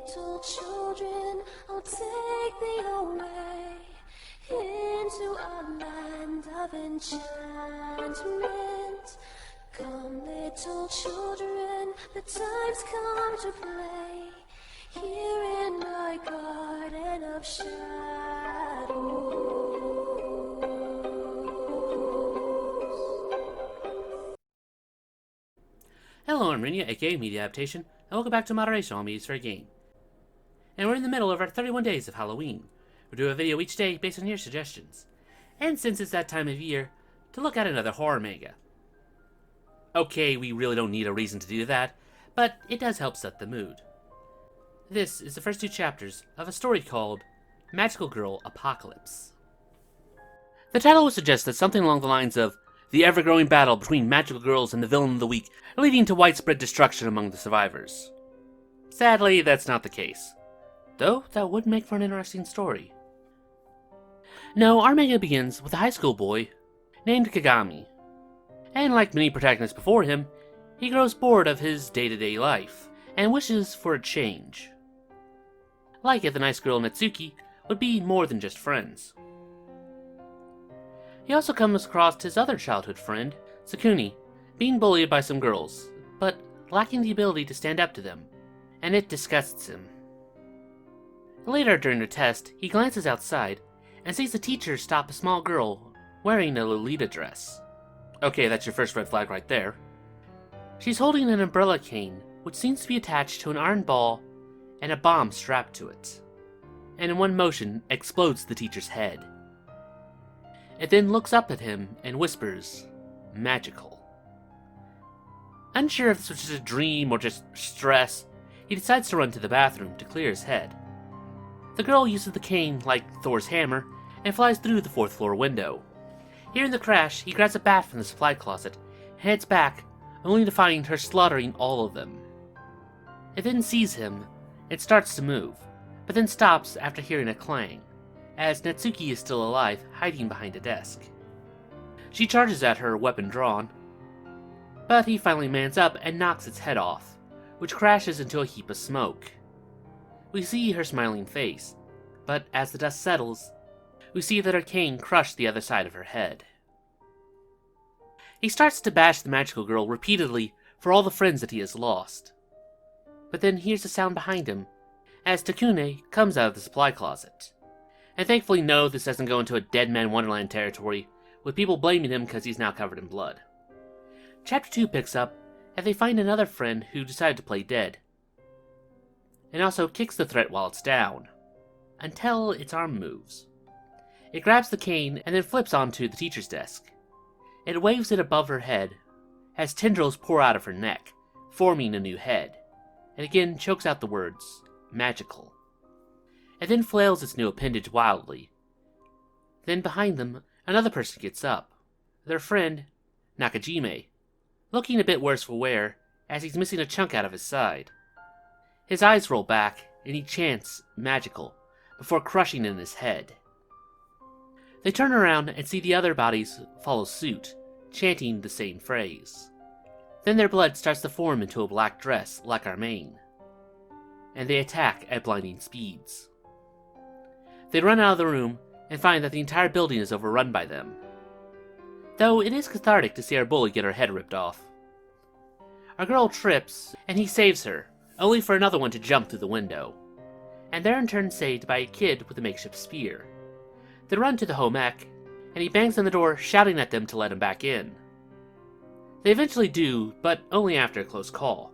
little children, I'll take thee away into a land of enchantment. Come, little children, the time's come to play here in my garden of shadows. Hello, I'm Rinya, aka Media Adaptation, and welcome back to Moderation All Media's Fair Game. And we're in the middle of our 31 days of Halloween. We'll do a video each day based on your suggestions. And since it's that time of year, to look at another horror manga. Okay, we really don't need a reason to do that, but it does help set the mood. This is the first two chapters of a story called Magical Girl Apocalypse. The title would suggest that something along the lines of the ever-growing battle between magical girls and the villain of the week, leading to widespread destruction among the survivors. Sadly, that's not the case. Though, that would make for an interesting story. No, our manga begins with a high school boy named Kagami. And like many protagonists before him, he grows bored of his day-to-day life, and wishes for a change. Like it, the nice girl Natsuki would be more than just friends. He also comes across his other childhood friend, Sakuni, being bullied by some girls, but lacking the ability to stand up to them, and it disgusts him. Later during the test, he glances outside and sees the teacher stop a small girl wearing a Lolita dress. Okay, that's your first red flag right there. She's holding an umbrella cane, which seems to be attached to an iron ball and a bomb strapped to it, and in one motion explodes the teacher's head. It then looks up at him and whispers, "Magical." Unsure if this was just a dream or just stress, he decides to run to the bathroom to clear his head. The girl uses the cane like Thor's hammer and flies through the 4th floor window. Hearing the crash, he grabs a bat from the supply closet and heads back, only to find her slaughtering all of them. It then sees him and starts to move, but then stops after hearing a clang, as Natsuki is still alive, hiding behind a desk. She charges at her, weapon drawn, but he finally mans up and knocks its head off, which crashes into a heap of smoke. We see her smiling face, but as the dust settles, we see that her cane crushed the other side of her head. He starts to bash the magical girl repeatedly for all the friends that he has lost, but then hears a sound behind him as Takune comes out of the supply closet. And thankfully, no, this doesn't go into a Dead Man Wonderland territory, with people blaming him because he's now covered in blood. Chapter 2 picks up, and they find another friend who decided to play dead, and also kicks the threat while it's down, until its arm moves. It grabs the cane and then flips onto the teacher's desk. It waves it above her head, as tendrils pour out of her neck, forming a new head, and again chokes out the words, "Magical." It then flails its new appendage wildly. Then behind them, another person gets up, their friend, Nakajime, looking a bit worse for wear as he's missing a chunk out of his side. His eyes roll back, and he chants, "Magical," before crushing in his head. They turn around and see the other bodies follow suit, chanting the same phrase. Then their blood starts to form into a black dress like our main, and they attack at blinding speeds. They run out of the room and find that the entire building is overrun by them. Though it is cathartic to see our bully get her head ripped off. Our girl trips, and he saves her, only for another one to jump through the window, and they're in turn saved by a kid with a makeshift spear. They run to the home ec, and he bangs on the door, shouting at them to let him back in. They eventually do, but only after a close call.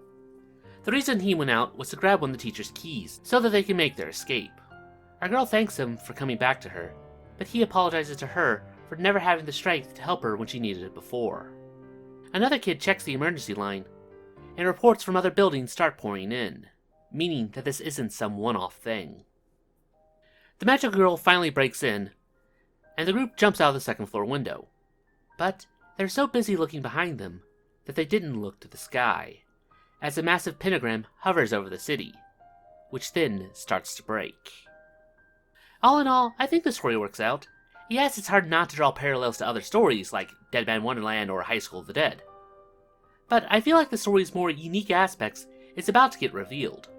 The reason he went out was to grab one of the teacher's keys, so that they can make their escape. Our girl thanks him for coming back to her, but he apologizes to her for never having the strength to help her when she needed it before. Another kid checks the emergency line, and reports from other buildings start pouring in, meaning that this isn't some one-off thing. The magical girl finally breaks in, and the group jumps out of the 2nd floor window, but they're so busy looking behind them that they didn't look to the sky, as a massive pentagram hovers over the city, which then starts to break. All in all, I think the story works out. Yes, it's hard not to draw parallels to other stories like Dead Man Wonderland or High School of the Dead. But I feel like the story's more unique aspects is about to get revealed.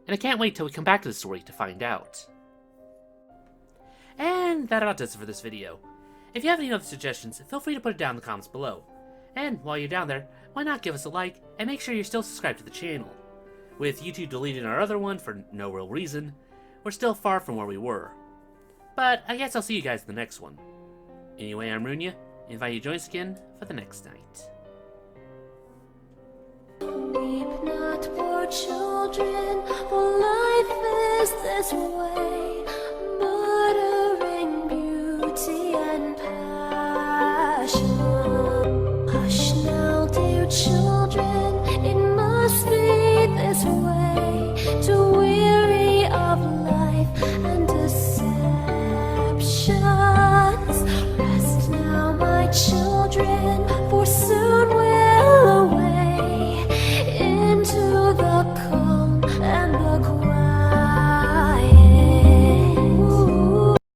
and I can't wait till we come back to the story to find out. And that about does it for this video. If you have any other suggestions, feel free to put it down in the comments below. And while you're down there, why not give us a like, and make sure you're still subscribed to the channel. With YouTube deleting our other one for no real reason, we're still far from where we were. But I guess I'll see you guys in the next one. Anyway, I'm Runya, and invite you to join us again for the next night. Weep not, poor children, for life is this way.